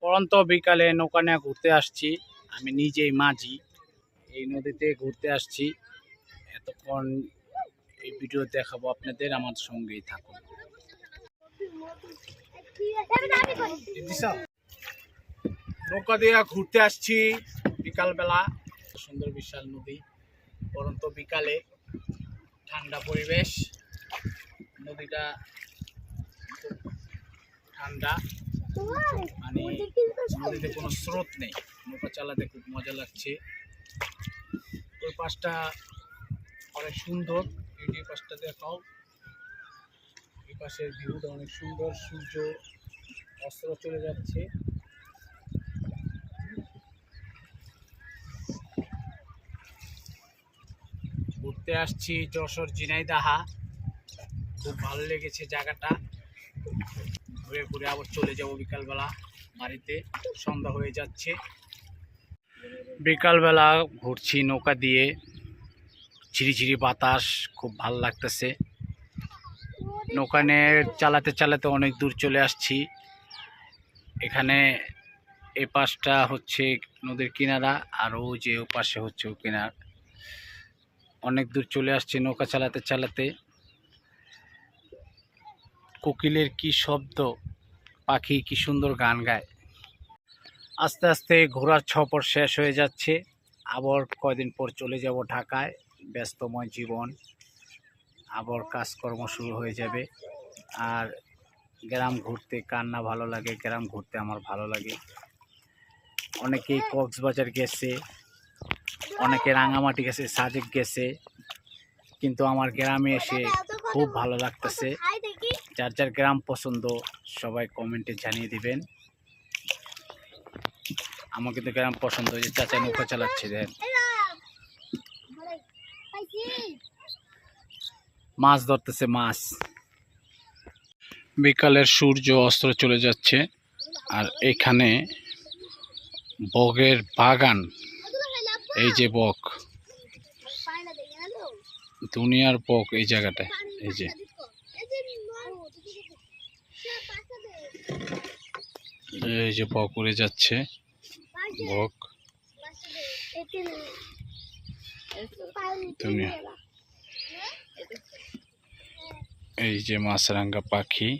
পরন্ত বিকালে নৌকা নিয়ে ঘুরতে আসছি। আমি নিজেই মাঝি, এই নদীতে ঘুরতে আসছি। এতক্ষণ এই ভিডিও দেখাবো আপনাদের, আমার সঙ্গেই থাকুন। নৌকা দিয়ে ঘুরতে আসছি বিকালবেলা। সুন্দর বিশাল নদী, পরন্ত বিকালে ঠান্ডা পরিবেশ, নদীটা খুব ঠান্ডা, মানে নদীতে কোনো স্রোত নেই। নৌকা চালাতে খুব মজা লাগছে। ওই পাশটা অনেক সুন্দর, এই পাশটা দেখাও। এই পাশের ভিউটা অনেক সুন্দর, সূর্য অস্ত চলে যাচ্ছে। ঘুরতে আসছি যশোর ঝিনাইদহ, খুব ভালো লেগেছে জায়গাটা। ঘুরে ঘুরে আবার চলে যাব বিকালবেলা বাড়িতে, সন্ধ্যা হয়ে যাচ্ছে। বিকালবেলা ঘুরছি নৌকা দিয়ে, ঝিরিঝিরি বাতাস, খুব ভালো লাগতেছে। নৌকা নিয়ে চালাতে চালাতে অনেক দূর চলে আসছি। এখানে এ পাশটা হচ্ছে নদীর কিনারা, আর ও যে ও পাশে হচ্ছে ও কিনার। অনেক দূর চলে আসছি নৌকা চালাতে চালাতে। কোকিলের কি শব্দ, পাখি কি সুন্দর গান গায়। আস্তে আস্তে ঘোরার সফর শেষ হয়ে যাচ্ছে। আবার কয়দিন পর চলে যাব ঢাকায়, ব্যস্তময় জীবন, আবার কাজকর্ম শুরু হয়ে যাবে। আর গ্রাম ঘুরতে কার না ভালো লাগে, গ্রাম ঘুরতে আমার ভালো লাগে। অনেকেই কক্সবাজার গেছে, অনেকে রাঙামাটি গেছে, সাজেক গেছে, কিন্তু আমার গ্রামে এসে খুব ভালো লাগতেছে। যার যার গ্রাম পছন্দ সবাই কমেন্টে জানিয়ে দিবেন। আমার কিন্তু গ্রাম পছন্দ। যে চাচা নৌকা চালাচ্ছে, দেন মাছ ধরতেছে, মাছ। বিকালের সূর্য অস্ত চলে যাচ্ছে, আর এখানে বগের বাগান। এই যে বক, দুনিয়ার বক এই জায়গাটায়। এই যে বক উড়ে যাচ্ছে, বক দুনিয়া। এই যে মাছরাঙা পাখি।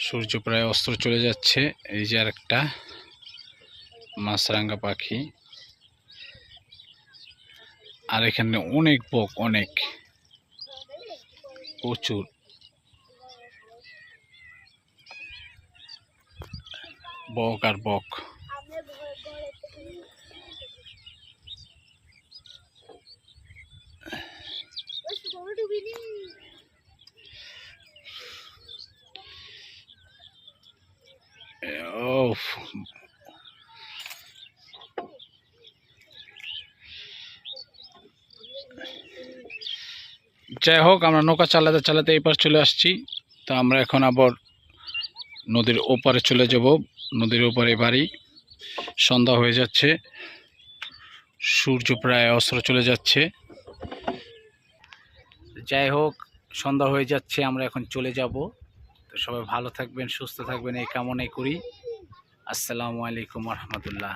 সূর্য প্রায় অস্ত চলে যাচ্ছে। এই যে আরেকটা মাছরাঙা পাখি। আর এখানে অনেক বক, অনেক, প্রচুর বক আর বক। ও যাই হোক, আমরা নৌকা চালাতে চালাতে এই পার চলে আসছি। তো আমরা এখন আবার নদীর ওপারে চলে যাব। নদীর ওপারে বাড়ি, সন্ধ্যা হয়ে যাচ্ছে, সূর্য প্রায় অস্ত চলে যাচ্ছে। যাই হোক, সন্ধ্যা হয়ে যাচ্ছে, আমরা এখন চলে যাব। তো সবাই ভালো থাকবেন, সুস্থ থাকবেন, এই কামনাই করি। আসসালামু আলাইকুম রহমতুল্লাহ।